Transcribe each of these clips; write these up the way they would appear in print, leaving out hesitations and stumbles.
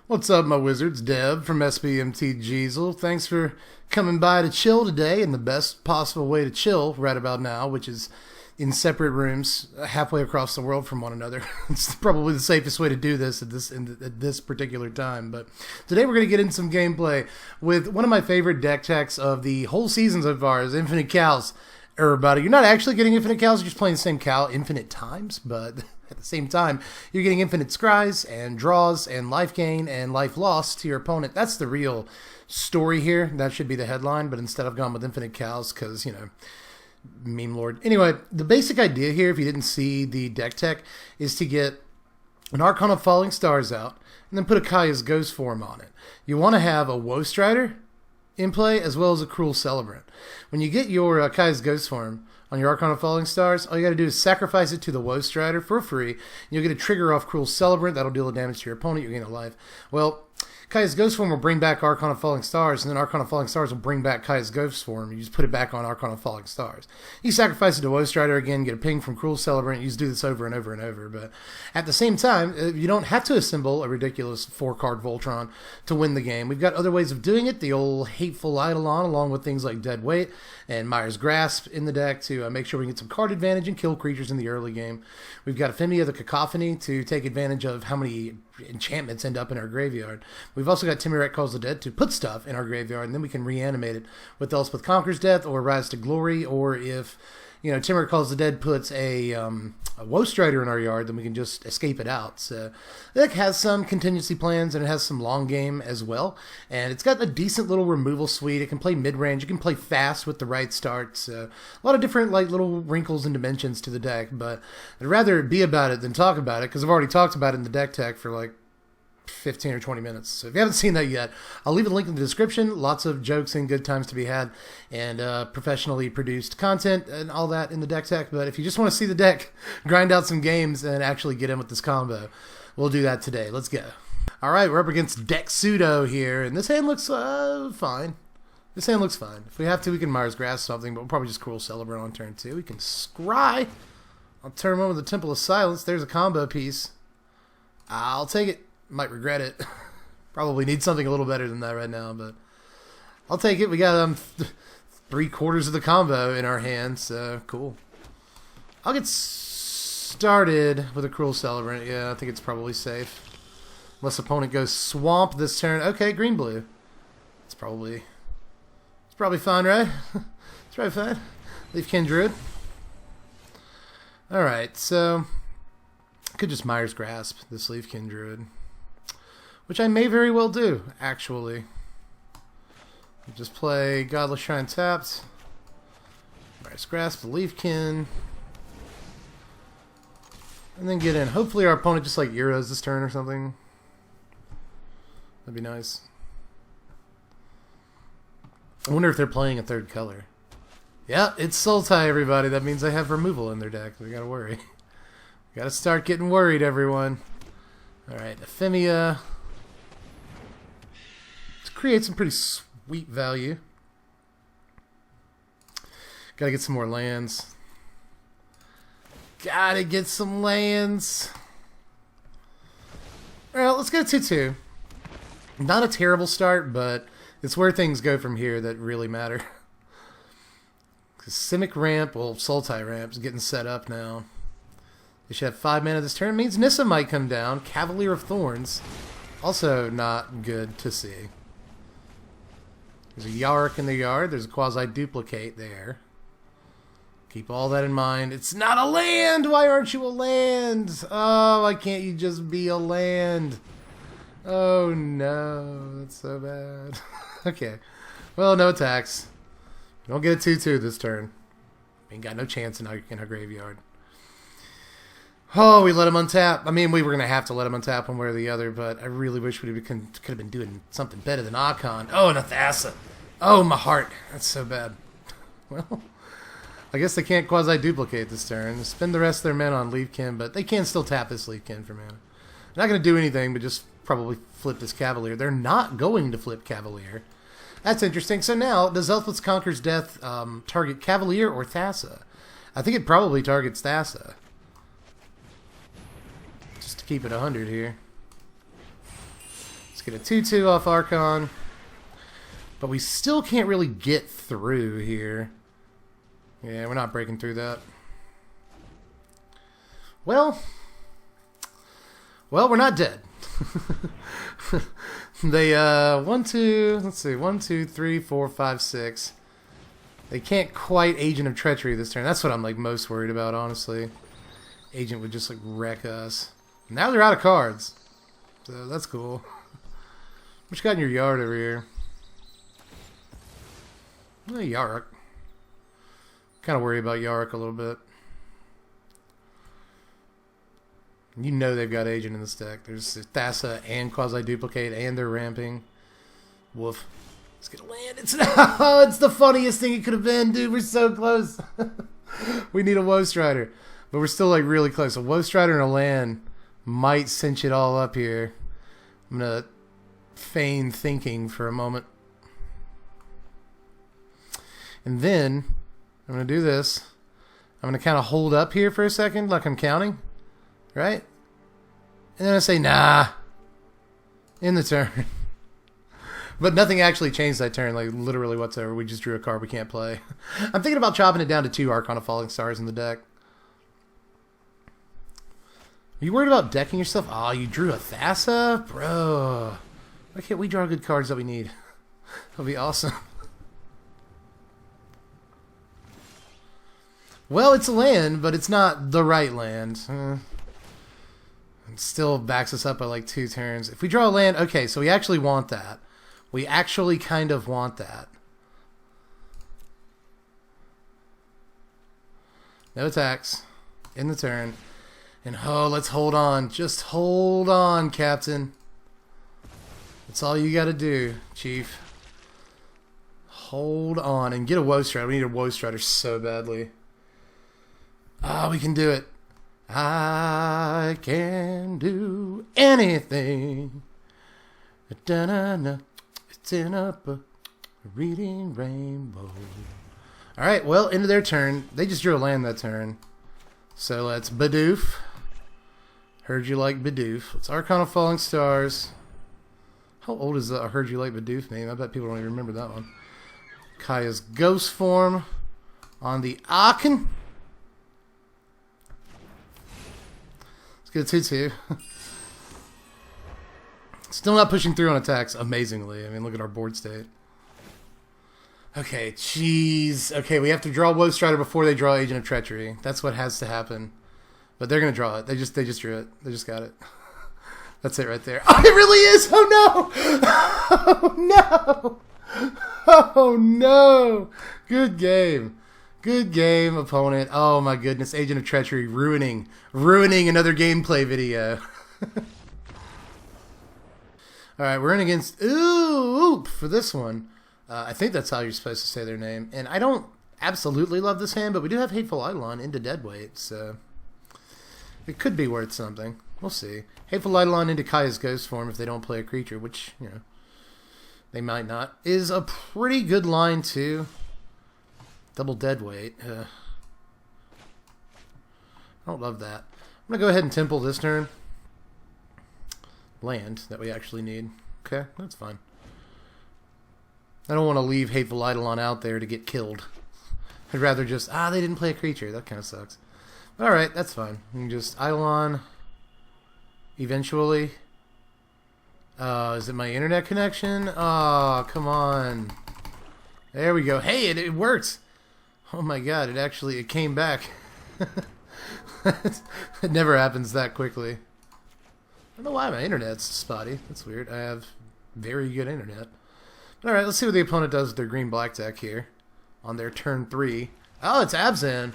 What's up, my wizards? Deb from Mtg. Thanks for coming by to chill today in the best possible way to chill right about now, which is in separate rooms halfway across the world from one another. It's probably the safest way to do this at this particular time. But today we're going to get into some gameplay with one of my favorite deck techs of the whole season so far, is Infinite Cows. Everybody, you're not actually getting Infinite Cows, you're just playing the same cow infinite times, but at the same time, you're getting infinite scrys and draws and life gain and life loss to your opponent. That's the real story here. That should be the headline, but instead I've gone with Infinite Cows because, you know, meme lord. Anyway, the basic idea here, if you didn't see the deck tech, is to get an Archon of Falling Stars out and then put a Kaya's Ghost form on it. You want to have a Woe Strider in play as well as a Cruel Celebrant. When you get your Kaya's Ghost form on your Archon of Falling Stars, all you got to do is sacrifice it to the Woe Strider for free. You'll get a trigger off Cruel Celebrant. That'll deal the damage to your opponent. You'll gain a life. Well, Kaya's Ghost form will bring back Archon of Falling Stars, and then Archon of Falling Stars will bring back Kaya's Ghost form. You just put it back on Archon of Falling Stars. You sacrifice it to Woe Strider again, get a ping from Cruel Celebrant. You just do this over and over and over. But at the same time, you don't have to assemble a ridiculous 4-card Voltron to win the game. We've got other ways of doing it. The old Hateful Eidolon, along with things like Dead Weight and Myers Grasp in the deck to make sure we get some card advantage and kill creatures in the early game. We've got Ephemia the Cacophony to take advantage of how many enchantments end up in our graveyard. We've also got Timuret Calls the Dead to put stuff in our graveyard, and then we can reanimate it with Elspeth Conquers Death or Rise to Glory, or if, you know, Timuret Calls the Dead puts a Woe Strider in our yard, then we can just escape it out. So the deck has some contingency plans, and it has some long game as well, and it's got a decent little removal suite. It can play mid-range, it can play fast with the right starts. A lot of different like little wrinkles and dimensions to the deck, but I'd rather be about it than talk about it, because I've already talked about it in the deck tech for like 15 or 20 minutes. So if you haven't seen that yet, I'll leave a link in the description. Lots of jokes and good times to be had, and professionally produced content and all that in the deck tech. But if you just want to see the deck grind out some games and actually get in with this combo, we'll do that today. Let's go. All right, we're up against Deck Pseudo here, and this hand looks fine. This hand looks fine. If we have to, we can Myers Grasp something, but we'll probably just Cruel Celebrant on turn 2. We can Scry on turn 1 with the Temple of Silence. There's a combo piece. I'll take it. Might regret it. Probably need something a little better than that right now, but I'll take it. We got 3/4 of the combo in our hands, so cool. I'll get started with a Cruel Celebrant. Yeah, I think it's probably safe. Unless opponent goes Swamp this turn. Okay, green-blue. It's probably fine, right? It's probably fine. Leafgain Druid. Alright, so I could just Myers Grasp this Leafgain Druid, which I may very well do, actually. Just play Godless Shrine tapped. Myers Grasp, the Leafkin. And then get in. Hopefully our opponent just like Euros this turn or something. That'd be nice. I wonder if they're playing a third color. Yeah, it's Sultai, everybody. That means they have removal in their deck. We gotta worry. We gotta start getting worried, everyone. Alright, Ephemia. Create some pretty sweet value. Gotta get some more lands. Gotta get some lands. Alright, let's go 2/2. Not a terrible start, but it's where things go from here that really matter. Because Simic Ramp, well, Sultai Ramp's getting set up now. They should have 5 mana this turn. It means Nissa might come down. Cavalier of Thorns. Also not good to see. There's a Yarok in the yard. There's a Quasi-Duplicate there. Keep all that in mind. It's not a land! Why aren't you a land? Oh, why can't you just be a land? Oh, no. That's so bad. Okay. Well, no attacks. We don't get a 2/2 this turn. We ain't got no chance in our graveyard. Oh, we let him untap. I mean, we were going to have to let him untap one way or the other, but I really wish we could have been doing something better than Archon. Oh, Nathassa. Oh, my heart. That's so bad. Well, I guess they can't Quasi-Duplicate this turn. Spend the rest of their mana on Leafkin, but they can still tap this Leafkin for mana. They're not going to do anything, but just probably flip this Cavalier. They're not going to flip Cavalier. That's interesting. So now, does Elspeth Conquers Death target Cavalier or Thassa? I think it probably targets Thassa. Just to keep it 100 here. Let's get a 2/2 off Archon. But we still can't really get through here. Yeah, we're not breaking through that. Well, we're not dead. They, 1, 2, let's see, 1, 2, 3, 4, 5, 6. They can't quite Agent of Treachery this turn. That's what I'm, like, most worried about, honestly. Agent would just, like, wreck us. Now they're out of cards. So, that's cool. What you got in your yard over here? Yarok. Kind of worry about Yarok a little bit. You know they've got Agent in this deck. There's Thassa and Quasi-Duplicate, and they're ramping. Woof. Let's get a land. It's the funniest thing it could have been, dude. We're so close. We need a Woe Strider. But we're still, like, really close. A Woe Strider and a land might cinch it all up here. I'm going to feign thinking for a moment. And then, I'm going to do this. I'm going to kind of hold up here for a second, like I'm counting. Right? And then I say, nah. In the turn. But nothing actually changed that turn, like literally whatsoever. We just drew a card we can't play. I'm thinking about chopping it down to 2 Archon of Falling Stars in the deck. Are you worried about decking yourself? Oh, you drew a Thassa? Bro. Why can't we draw good cards that we need? That'll be awesome. Well, it's a land, but it's not the right land. It still backs us up by like 2 turns. If we draw a land, okay, so we actually want that. We actually kind of want that. No attacks in the turn. And oh, let's hold on. Just hold on, Captain. That's all you got to do, Chief. Hold on and get a Woe Strider. We need a Woe Strider so badly. Ah, we can do it. I can do anything. Da-na-na. It's in a book, reading rainbow. Alright, well, into their turn. They just drew a land that turn. So let's Bidoof. Heard you like Bidoof. Let's Archon of Falling Stars. How old is the Heard You Like Bidoof name? I bet people don't even remember that one. Kaya's Ghost Form on the Aachen. Let's get a 2/2. Still not pushing through on attacks, amazingly. I mean, look at our board state. Okay, jeez. Okay, we have to draw Woe Strider before they draw Agent of Treachery. That's what has to happen. But they're going to draw it. They just drew it. They just got it. That's it right there. Oh, it really is! Oh, no! Oh, no! Oh, no! Good game. Good game, opponent. Oh, my goodness. Agent of Treachery ruining another gameplay video. Alright, we're in against Oop for this one. I think that's how you're supposed to say their name. And I don't absolutely love this hand, but we do have Hateful Eidolon into Deadweight, so it could be worth something. We'll see. Hateful Eidolon into Kaya's Ghost Form if they don't play a creature, which, you know, they might not, is a pretty good line, too. Double Deadweight. I don't love that. I'm going to go ahead and Temple this turn. Land that we actually need. Okay, that's fine. I don't want to leave Hateful Eidolon out there to get killed. I'd rather just, they didn't play a creature. That kind of sucks. Alright, that's fine. You can just Eidolon eventually. Is it my internet connection? Oh, come on. There we go. Hey, it worked. Oh my god, it came back. It never happens that quickly. I don't know why my internet's spotty. That's weird. I have very good internet. Alright, let's see what the opponent does with their green-black deck here. On their turn 3. Oh, it's Abzan.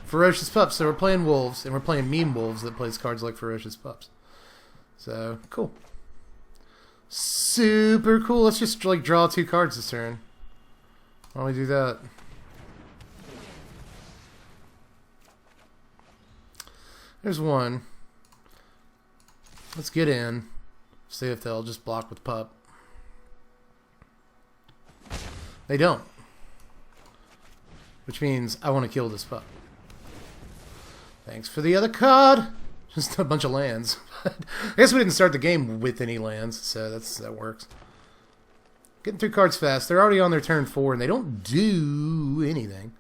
Ferocious Pups. So we're playing Wolves, and we're playing Meme Wolves that plays cards like Ferocious Pups. So, cool. Super cool. Let's just, like, draw 2 cards this turn. Why don't we do that? There's one. Let's get in. See if they'll just block with Pup. They don't. Which means I want to kill this Pup. Thanks for the other card. Just a bunch of lands. I guess we didn't start the game with any lands, so that works. Getting through cards fast. They're already on their turn 4, and they don't do anything.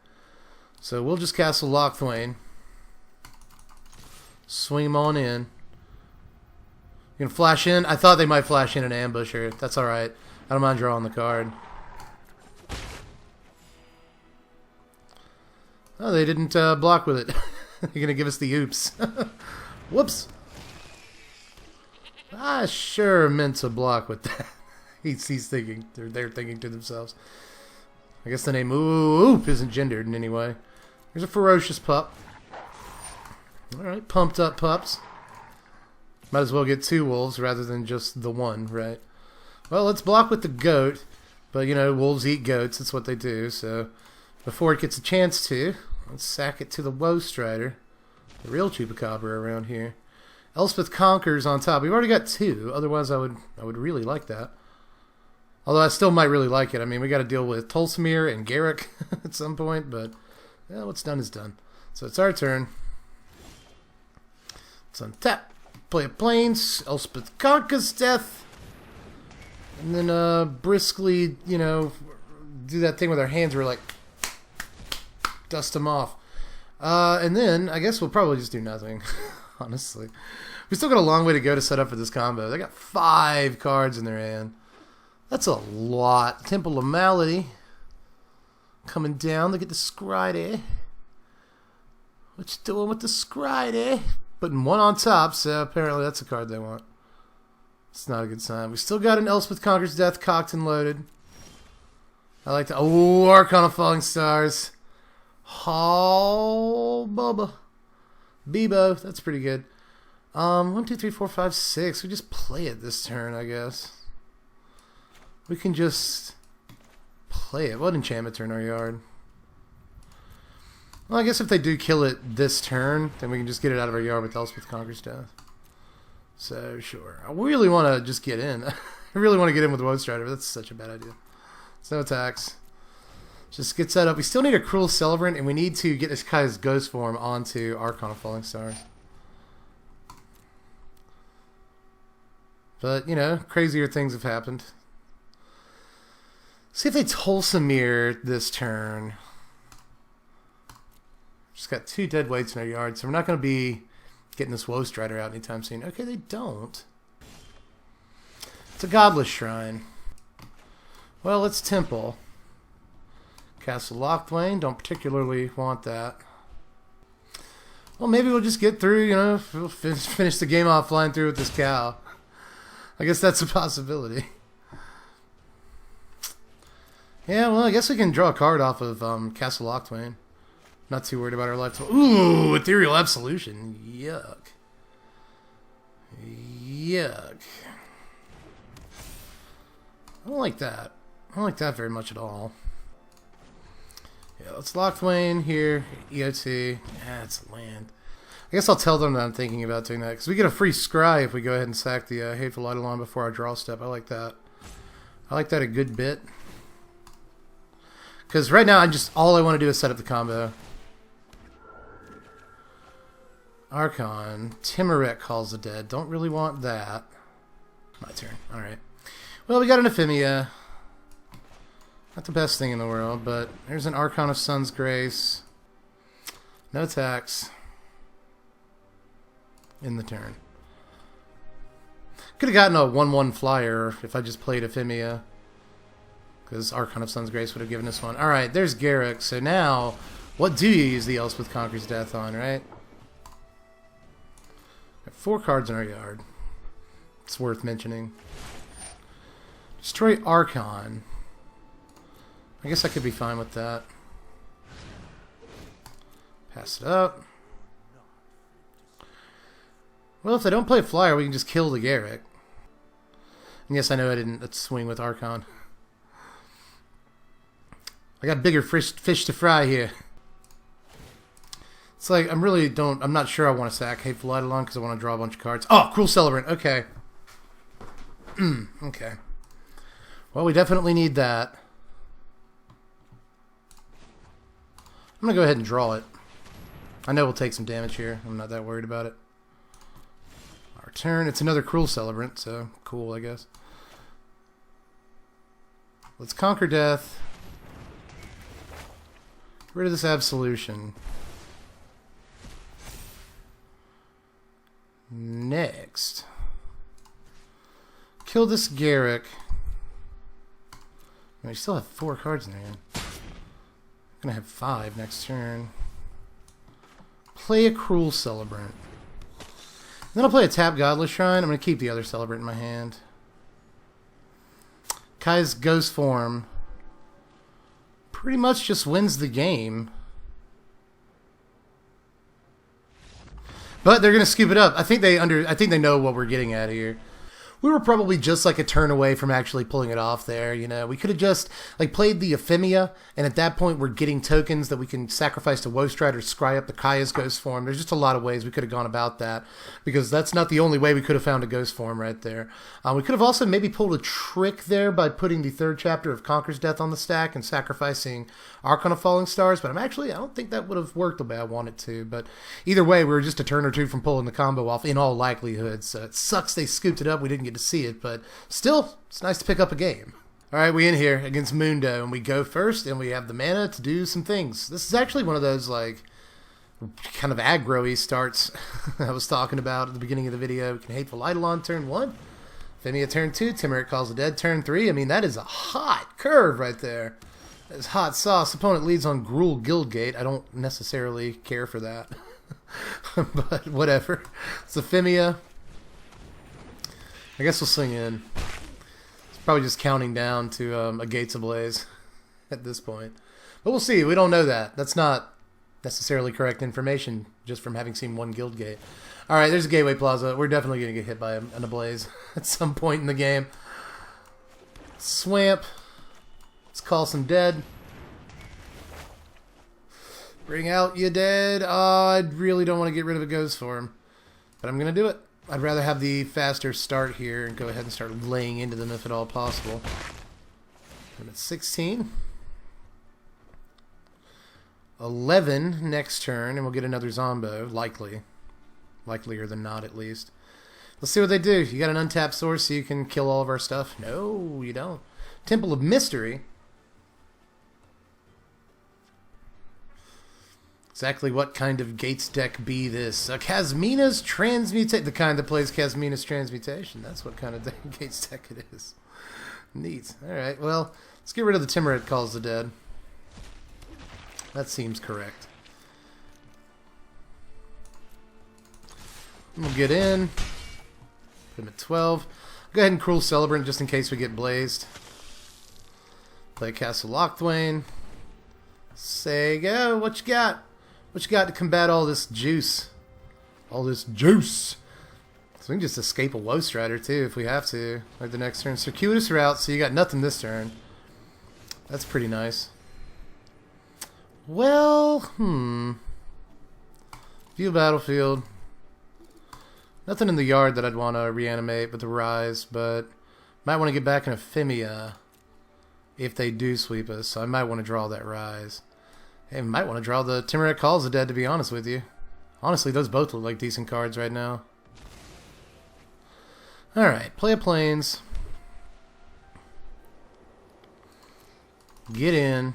So we'll just castle Lochthwain. Swing them on in. You gonna flash in? I thought they might flash in an ambusher. That's alright. I don't mind drawing the card. Oh, they didn't block with it. You're gonna give us the oops. Whoops. I sure meant to block with that. He's thinking. They're thinking to themselves. I guess the name oop isn't gendered in any way. Here's a Ferocious pup. Alright, pumped up pups. Might as well get 2 wolves rather than just the one, right? Well, let's block with the goat. But, you know, wolves eat goats. That's what they do. So, before it gets a chance to, let's sack it to the Woe Strider. The real Chupacabra around here. Elspeth Conquers on top. We've already got 2. Otherwise, I would really like that. Although I still might really like it. I mean, we got to deal with Tolsimir and Garrick at some point. But, yeah, what's done is done. So, it's our turn. Let's untap. Play a Plains. Elspeth Conquers death. And then briskly, you know, do that thing with our hands where like dust them off. And then I guess we'll probably just do nothing, honestly. We still got a long way to go to set up for this combo. They got 5 cards in their hand. That's a lot. Temple of Malady coming down. Look at the Scry. What you doing with the Scry? Putting 1 on top, so apparently that's a card they want. It's not a good sign. We still got an Elspeth Conquers Death cocked and loaded. I like to... Oh, Archon of Falling Stars. Oh, Bubba. Bebo. That's pretty good. 1, 2, 3, 4, 5, 6. We just play it this turn, I guess. We can just play it. What enchantment turn our yard? Well, I guess if they do kill it this turn, then we can just get it out of our yard with Elspeth Conquers Death. So, sure. I really want to just get in. I really want to get in with the Woe Strider, but that's such a bad idea. It's no attacks. Just get set up. We still need a Cruel Celebrant, and we need to get this guy's ghost form onto Archon of Falling Stars. But, you know, crazier things have happened. See if they Tolsimir this turn. Just got 2 dead weights in our yard, so we're not going to be getting this Woe Strider out anytime soon. Okay, they don't. It's a Godless Shrine. Well, let's Temple. Castle Lochthwain. Don't particularly want that. Well, maybe we'll just get through, you know, we'll finish the game off flying through with this cow. I guess that's a possibility. Yeah, well, I guess we can draw a card off of Castle Lochthwain. Not too worried about our life. Ooh, Ethereal Absolution. Yuck. Yuck. I don't like that. I don't like that very much at all. Yeah, let's Lochthwain here. EOT. Yeah, it's land. I guess I'll tell them that I'm thinking about doing that. Because we get a free scry if we go ahead and sack the Hateful Eidolon before our draw step. I like that. I like that a good bit. Because right now, all I want to do is set up the combo. Archon. Timuret calls the dead. Don't really want that. My turn. Alright. Well, we got an Ephemia. Not the best thing in the world, but there's an Archon of Sun's Grace. No attacks. In the turn. Could have gotten a 1/1 flyer if I just played Ephemia. Because Archon of Sun's Grace would have given us one. Alright, there's Garrick. So now, what do you use the Elspeth Conquers Death on, right? Got 4 cards in our yard. It's worth mentioning. Destroy Archon. I guess I could be fine with that. Pass it up. Well, if they don't play a flyer, we can just kill the Garrick. And yes, I know I didn't swing with Archon. I got bigger fish to fry here. It's like, I'm not sure I want to sack Hateful Eidolon because I want to draw a bunch of cards. Oh, Cruel Celebrant. Okay. Okay. Well, we definitely need that. I'm going to go ahead and draw it. I know we'll take some damage here. I'm not that worried about it. Our turn. It's another Cruel Celebrant, so cool, I guess. Let's conquer death. Get rid of this Absolution. Next. Kill this Garrick. I still have 4 cards in hand. I'm gonna have 5 next turn. Play a Cruel Celebrant. Then I'll play a tap Godless Shrine. I'm gonna keep the other Celebrant in my hand. Kai's Ghost Form pretty much just wins the game. But they're gonna scoop it up. I think they know what we're getting at here. We were probably just like a turn away from actually pulling it off there, you know. We could have just like played the Ephemia, and at that point we're getting tokens that we can sacrifice to Woestride or scry up the Kaya's Ghost Form. There's just a lot of ways we could have gone about that, because that's not the only way we could have found a Ghost Form right there. We could have also maybe pulled a trick there by putting the 3rd chapter of Conquer's Death on the stack and sacrificing Archon of Falling Stars, but I don't think that would have worked the way I wanted to. But either way, we were just a turn or two from pulling the combo off in all likelihood, so it sucks they scooped it up. We didn't get to see it, but still, it's nice to pick up a game. Alright, we in here against Mundo, and we go first, and we have the mana to do some things. This is actually one of those, like, kind of aggro-y starts I was talking about at the beginning of the video. We can Hateful Eidolon turn 1, Ephemia turn 2, Timurit Calls the Dead turn 3. I mean, that is a hot curve right there. That's hot sauce. Opponent leads on Gruel Guildgate. I don't necessarily care for that. But whatever. It's Ephemia. I guess we'll swing in. It's probably just counting down to a Gates Ablaze at this point. But we'll see. We don't know that. That's not necessarily correct information just from having seen one Guildgate. Alright, there's a Gateway Plaza. We're definitely going to get hit by an Ablaze at some point in the game. Swamp. Let's call some dead. Bring out your dead. Oh, I really don't want to get rid of a Ghost Form, but I'm going to do it. I'd rather have the faster start here and go ahead and start laying into them if at all possible. I'm at 16. 11 next turn, and we'll get another Zombo, likely. Likelier than not, at least. Let's see what they do. You got an untapped source so you can kill all of our stuff? No, you don't. Temple of Mystery. Exactly what kind of Gates deck be this? Kasmina's Transmutation. The kind that plays Kasmina's Transmutation. That's what kind of Gates deck it is. Neat. Alright, well, let's get rid of the Timurit Calls the Dead. That seems correct. We'll get in. Put him at 12. Go ahead and Cruel Celebrant just in case we get blazed. Play Castle Lochthwain. Say go. What you got? What you got to combat all this juice? All this juice. So we can just escape a Woestrider too if we have to. Like the next turn. Circuitous Route, so you got nothing this turn. That's pretty nice. Well, View Battlefield. Nothing in the yard that I'd want to reanimate with the Rise, but might want to get back in Ephemia if they do sweep us, so I might want to draw that Rise. Hey, might want to draw the Timurit Calls the Dead, to be honest with you. Honestly, those both look like decent cards right now. Alright, play a Plains. Get in.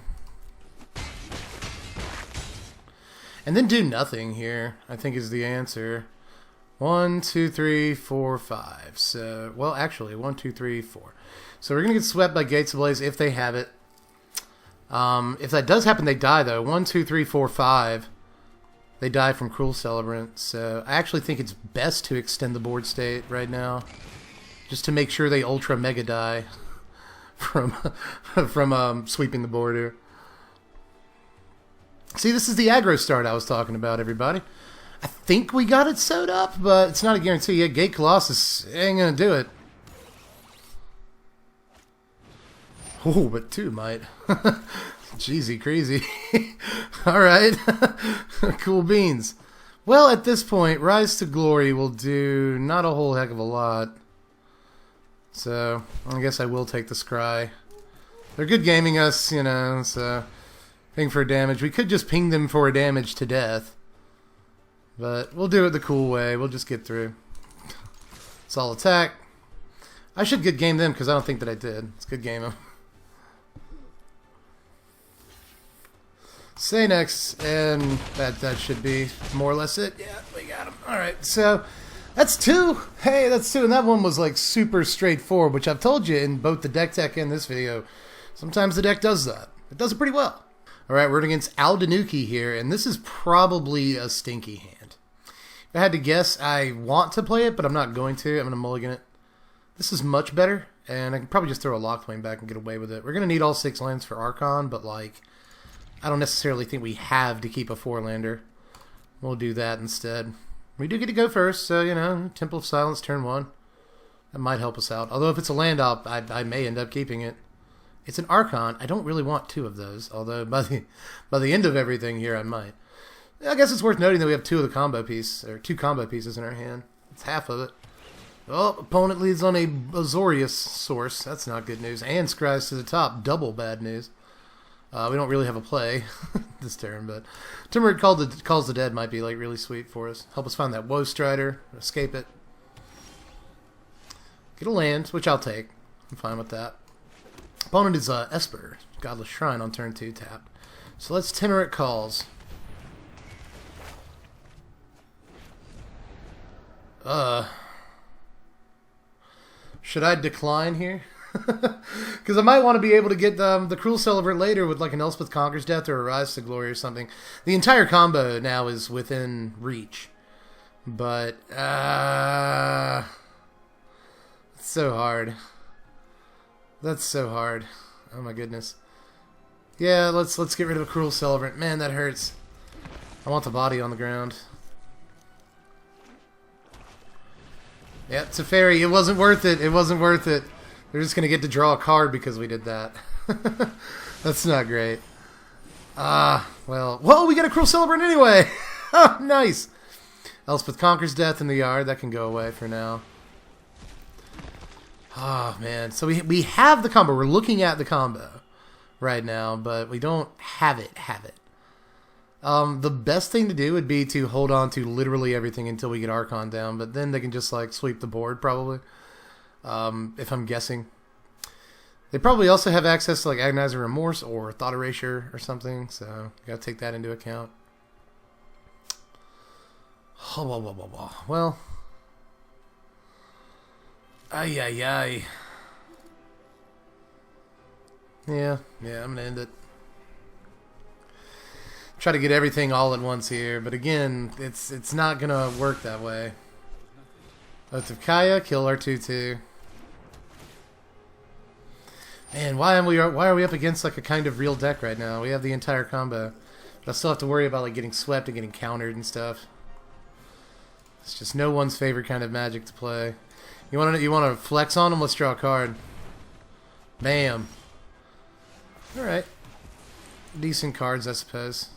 And then do nothing here, I think is the answer. 1, 2, 3, 4, 5. So, well, actually, 1, 2, 3, 4. So we're going to get swept by Gates Ablaze if they have it. If that does happen, they die, though. 1, 2, 3, 4, 5. They die from Cruel Celebrant. So I actually think it's best to extend the board state right now, just to make sure they Ultra Mega die from sweeping the board here. See, this is the aggro start I was talking about, everybody. I think we got it sewed up, but it's not a guarantee. Yeah, Gate Colossus ain't gonna do it. Oh, but 2 might. Jeezy crazy. Alright. Cool beans. Well, at this point, Rise to Glory will do not a whole heck of a lot. So, I guess I will take the Scry. They're good gaming us, you know, so ping for damage. We could just ping them for a damage to death. But we'll do it the cool way. We'll just get through. It's all attack. I should good game them because I don't think that I did. It's good game them. Say next, and that should be more or less it. Yeah, we got him. All right, so that's 2. Hey, that's 2, and that one was like super straightforward, which I've told you in both the deck tech and this video. Sometimes the deck does that. It does it pretty well. All right, we're against Aldanuki here, and this is probably a stinky hand. If I had to guess, I want to play it, but I'm not going to. I'm going to mulligan it. This is much better, and I can probably just throw a locked lane back and get away with it. We're going to need all 6 lands for Archon, but like, I don't necessarily think we have to keep a 4-lander. We'll do that instead. We do get to go first, so, you know, Temple of Silence, turn 1. That might help us out. Although if it's a land op, I may end up keeping it. It's an Archon. I don't really want 2 of those, although by the end of everything here, I might. I guess it's worth noting that we have 2 of the combo piece, or 2 combo pieces in our hand. It's half of it. Oh, opponent leads on a Azorius source. That's not good news. And scries to the top. Double bad news. We don't really have a play this turn, but Timber Calls the Dead might be like really sweet for us. Help us find that Woe Strider. Escape it. Get a land, which I'll take. I'm fine with that. Opponent is Esper. Godless Shrine on turn 2 tap. So let's Timber Calls. Should I decline here? Because I might want to be able to get the Cruel Celebrant later with like an Elspeth Conquers Death or a Rise to Glory or something. The entire combo now is within reach. But, it's so hard. That's so hard. Oh my goodness. Yeah, let's get rid of a Cruel Celebrant. Man, that hurts. I want the body on the ground. Yeah, it's a fairy. It wasn't worth it. It wasn't worth it. They're just going to get to draw a card because we did that. That's not great. Well, whoa, we got a Cruel Celebrant anyway. Oh, nice. Elspeth Conquers Death in the yard. That can go away for now. Oh, man. So we have the combo. We're looking at the combo right now, but we don't have it. The best thing to do would be to hold on to literally everything until we get Archon down, but then they can just like sweep the board probably, if I'm guessing. They probably also have access to like Agonizer Remorse or Thought Erasure or something, so you gotta take that into account. Well, ay. Yeah, I'm gonna end it. Try to get everything all at once here, but again, it's not gonna work that way. Oath of Kaya, kill our 2/2. Man, why are we up against like a kind of real deck right now? We have the entire combo, but I still have to worry about like getting swept and getting countered and stuff. It's just no one's favorite kind of Magic to play. You want to flex on them? Let's draw a card. Bam. All right, decent cards, I suppose.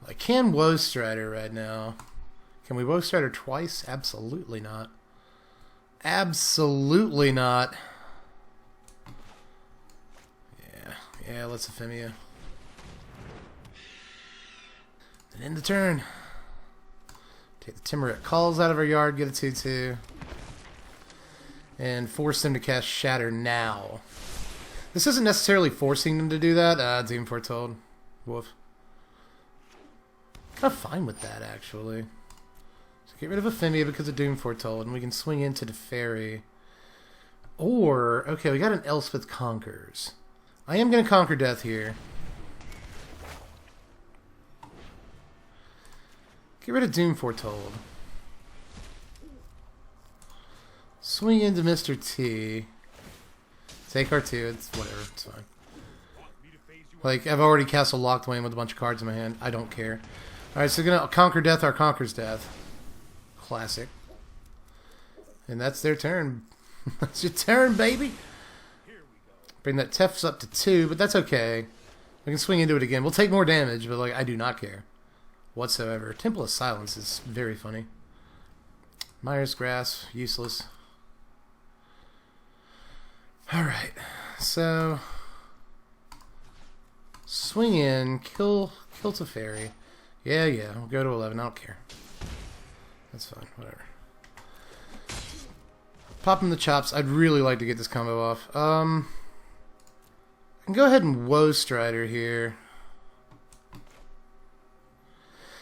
I can Woe Strider right now. Can we Woe Strider twice? Absolutely not. Absolutely not. Yeah, let's Ephemia. Then end the turn. Take the Timorette Calls out of our yard, get a 2/2. And force them to cast Shatter now. This isn't necessarily forcing them to do that. Doom Foretold. Woof. Kind of fine with that, actually. So get rid of Ephemia because of Doom Foretold, and we can swing into the Fairy. Or, okay, we got an Elspeth Conquers. I am going to Conquer Death here. Get rid of Doom Foretold. Swing into Mr. T. Take our 2. It's whatever. It's fine. Like, I've already cast a locked lane with a bunch of cards in my hand. I don't care. Alright, so we're going to Conquer Death our Conquers Death. Classic. And that's their turn. That's your turn, baby. Bring that Tefts up to 2, but that's okay. We can swing into it again. We'll take more damage, but like I do not care whatsoever. Temple of Silence is very funny. Myers Grass, useless. Alright, so swing in, kill Teferi. Yeah, we'll go to 11. I don't care. That's fine. Whatever. Pop him the chops. I'd really like to get this combo off. I can go ahead and Woe Strider here.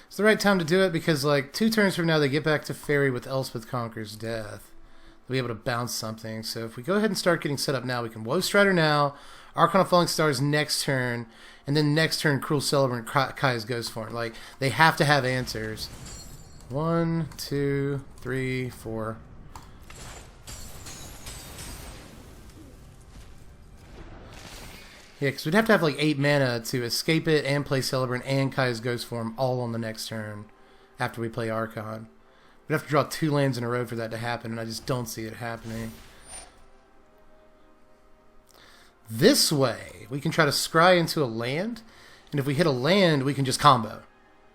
It's the right time to do it because, like, 2 turns from now they get back to Fairy with Elspeth Conquers Death. They'll be able to bounce something. So if we go ahead and start getting set up now, we can Woe Strider now, Archon of Falling Stars next turn, and then next turn Cruel Celebrant Kaya's Ghost Form. Like, they have to have answers. 1, 2, 3, 4. Yeah, because we'd have to have like 8 mana to escape it and play Celebrant and Kaya's Ghost Form all on the next turn after we play Archon. We'd have to draw 2 lands in a row for that to happen, and I just don't see it happening. This way, we can try to scry into a land, and if we hit a land, we can just combo.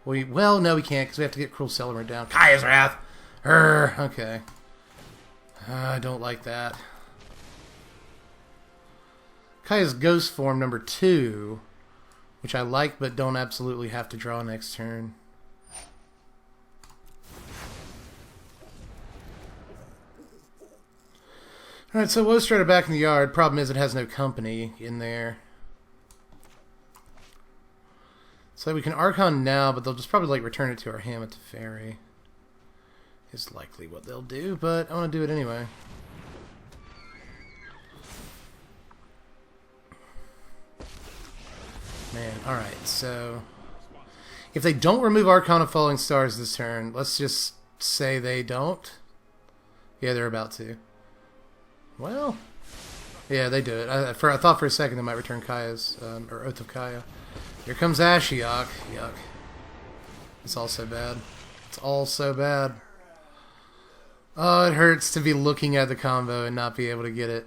Well, no, we can't, because we have to get Cruel Celebrant down. Kaya's Wrath! Okay. I don't like that. Kaya's Ghost Form number 2, which I like but don't absolutely have to draw next turn. Alright, so Woe Strider back in the yard. Problem is it has no company in there. So we can Archon now, but they'll just probably like return it to our hand with the Fairy. Is likely what they'll do, but I want to do it anyway. Man, alright, so if they don't remove Archon of Falling Stars this turn, let's just say they don't. Yeah, they're about to. Well, yeah, they do it. I thought for a second they might return Kaya's, or Oath of Kaya. Here comes Ashiok. Yuck. It's all so bad. It's all so bad. Oh, it hurts to be looking at the combo and not be able to get it.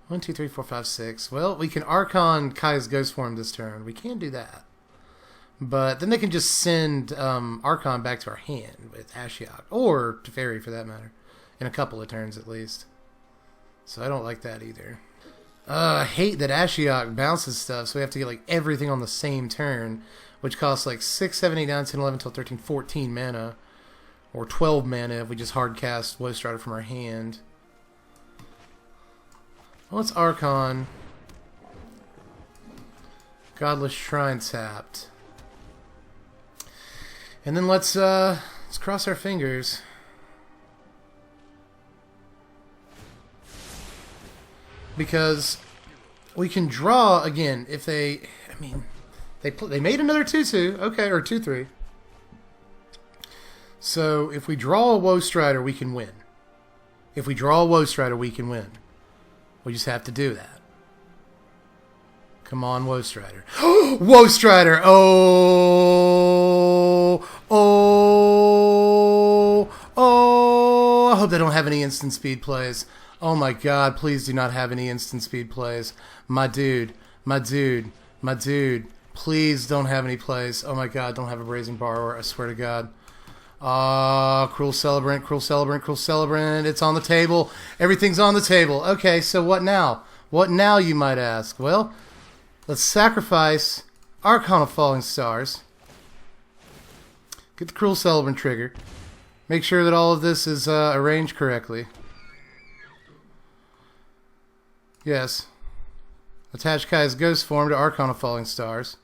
1, 2, 3, 4, 5, 6. Well, we can Archon Kaya's Ghost Form this turn. We can do that. But then they can just send Archon back to our hand with Ashiok. Or to Fairy, for that matter. In a couple of turns, at least. So I don't like that either. I hate that Ashiok bounces stuff, so we have to get like everything on the same turn. Which costs like 6, 7, 8, 9, 10, 11, 12, 13, 14 mana. Or 12 mana if we just hard cast Woe Strider from our hand. Well, it's Archon. Godless Shrine tapped. And then let's cross our fingers. Because we can draw again if they, I mean, they made another 2/2, okay, or 2/3. So if we draw a Woe Strider, we can win. If we draw a Woe Strider, we can win. We just have to do that. Come on, Woe Strider. Woe Strider! Oh! I hope they don't have any instant speed plays. Oh my god, please do not have any instant speed plays. My dude. Please don't have any plays. Oh my god, don't have a Brazen Borrower, I swear to god. Cruel Celebrant. It's on the table. Everything's on the table. Okay, so what now? What now, you might ask? Well, let's sacrifice Archon of Falling Stars. Get the Cruel Celebrant trigger. Make sure that all of this is arranged correctly. Yes. Attach Kaya's Ghost Form to Archon of Falling Stars.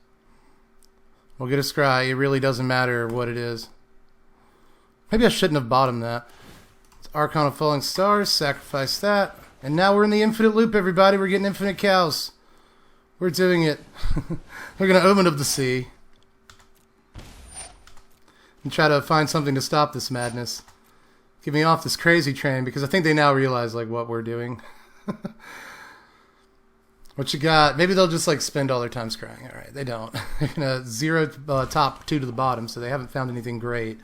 We'll get a scry. It really doesn't matter what it is. Maybe I shouldn't have bottomed that. It's Archon of Falling Stars. Sacrifice that. And now we're in the infinite loop, everybody. We're getting infinite cows. We're doing it. We're going to Omen of the Sea. And try to find something to stop this madness. Get me off this crazy train, because I think they now realize like what we're doing. What you got? Maybe they'll just like spend all their time scrying. Alright, they don't. They're going to 0 top 2 to the bottom, so they haven't found anything great.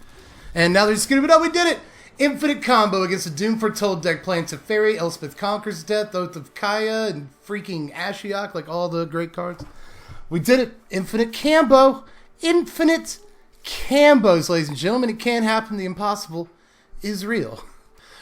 And now they're just going to be, oh, we did it! Infinite combo against a Doom Foretold deck playing Teferi, Elspeth Conquers Death, Oath of Kaya, and freaking Ashiok, like all the great cards. We did it! Infinite combo! Infinite combos, ladies and gentlemen. It can happen. The impossible is real.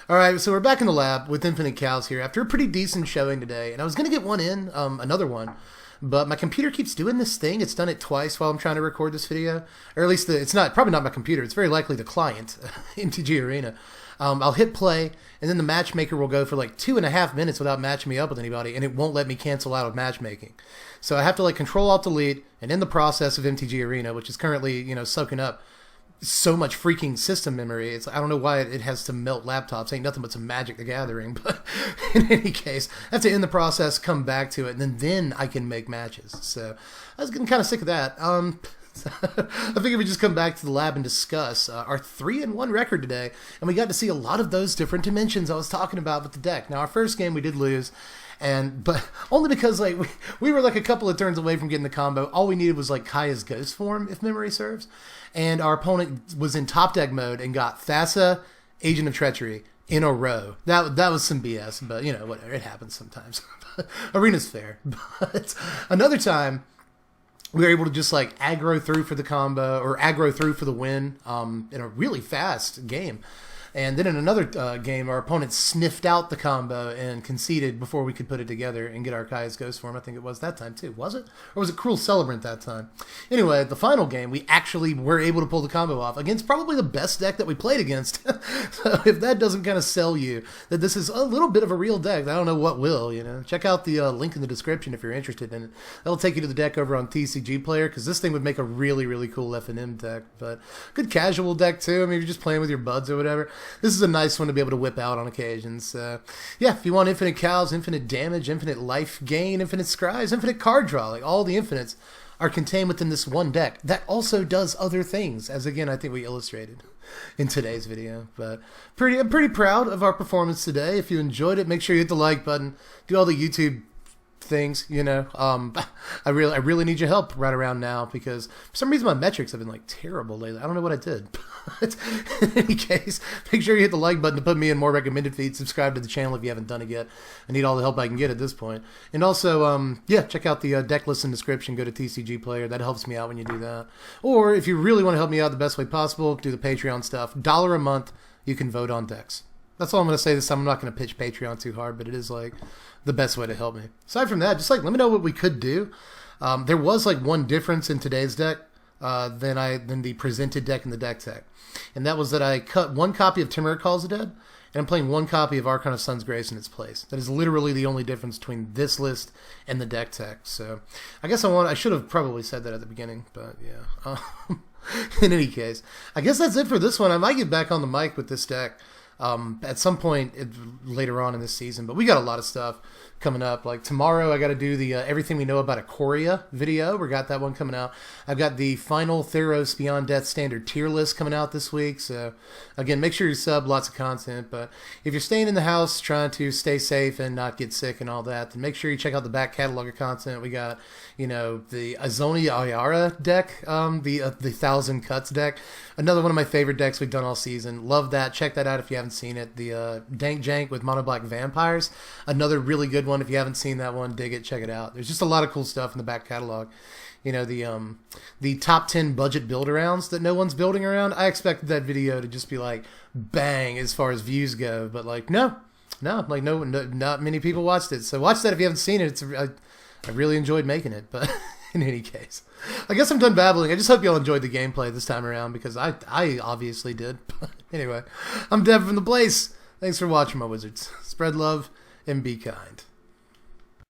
Alright, so we're back in the lab with Infinite Cows here after a pretty decent showing today. And I was going to get one in, another one. but my computer keeps doing this thing. It's done it twice while I'm trying to record this video, or at least it's probably not my computer. It's very likely the client, MTG Arena. I'll hit play, and then the matchmaker will go for like 2.5 minutes without matching me up with anybody, and it won't let me cancel out of matchmaking. So I have to like Control-Alt-Delete, and in the process of MTG Arena, which is currently, soaking up so much freaking system memory. I don't know why it has to melt laptops. Ain't nothing but some Magic the Gathering. But in any case, I have to end the process, come back to it, and then I can make matches. So I was getting kind of sick of that. I figured we'd just come back to the lab and discuss our 3-1 record today, and we got to see a lot of those different dimensions I was talking about with the deck. Now, our first game we did lose, but only because like we were like a couple of turns away from getting the combo. All we needed was like Kaya's Ghost Form, if memory serves, and our opponent was in top deck mode and got Thassa, Agent of Treachery in a row. That was some BS, but whatever, it happens sometimes. Arena's fair. But another time, we were able to just like aggro through for the combo, or aggro through for the win in a really fast game. And then in another game, our opponent sniffed out the combo and conceded before we could put it together and get our Kaya's Ghost Form. I think it was that time too. Was it? Or was it Cruel Celebrant that time? Anyway, the final game, we actually were able to pull the combo off against probably the best deck that we played against. So if that doesn't kind of sell you that this is a little bit of a real deck, I don't know what will, Check out the link in the description if you're interested in it. That'll take you to the deck over on TCG Player, because this thing would make a really, really cool F&M deck. But good casual deck too. I mean, if you're just playing with your buds or whatever. This is a nice one to be able to whip out on occasions. Yeah, if you want infinite cows, infinite damage, infinite life gain, infinite scrys, infinite card draw, like all the infinites are contained within this one deck that also does other things, as again I think we illustrated in today's video. But I'm pretty proud of our performance today. If you enjoyed it, make sure you hit the like button, do all the YouTube things, I really need your help right around now, because for some reason my metrics have been like terrible lately. I don't know what I did. But in any case, make sure you hit the like button to put me in more recommended feeds. Subscribe to the channel if you haven't done it yet. I need all the help I can get at this point. And also, check out the deck list in the description. Go to TCG Player. That helps me out when you do that. Or if you really want to help me out the best way possible, do the Patreon stuff. $1 a month, you can vote on decks. That's all I'm going to say this time. I'm not going to pitch Patreon too hard, but it is like the best way to help me. Aside from that, just like let me know what we could do. There was like one difference in today's deck than the presented deck in the deck tech. And that was that I cut one copy of Timur Calls the Dead, and I'm playing one copy of Archon of Sun's Grace in its place. That is literally the only difference between this list and the deck tech. So I guess I should have probably said that at the beginning, but yeah. In any case, I guess that's it for this one. I might get back on the mic with this deck at some point later on in this season, but we got a lot of stuff coming up. Like tomorrow I got to do the Everything We Know About Ikoria video. We got that one coming out. I've got the final Theros Beyond Death Standard tier list coming out this week. So again, make sure you sub, lots of content. But if you're staying in the house trying to stay safe and not get sick and all that, then make sure you check out the back catalog of content. We got, the Azoni Ayara deck, the 1,000 Cuts deck. Another one of my favorite decks we've done all season. Love that. Check that out if you haven't seen it. The Dank Jank with Mono Black Vampires. Another really good one. If you haven't seen that one, dig it, check it out. There's just a lot of cool stuff in the back catalog. The top 10 budget build-arounds that no one's building around. I expected that video to just be like bang as far as views go, but like no, not many people watched it. So watch that if you haven't seen it. I really enjoyed making it, but in any case, I guess I'm done babbling. I just hope y'all enjoyed the gameplay this time around, because I obviously did. But anyway, I'm Dev from The Place. Thanks for watching, my wizards. Spread love and be kind.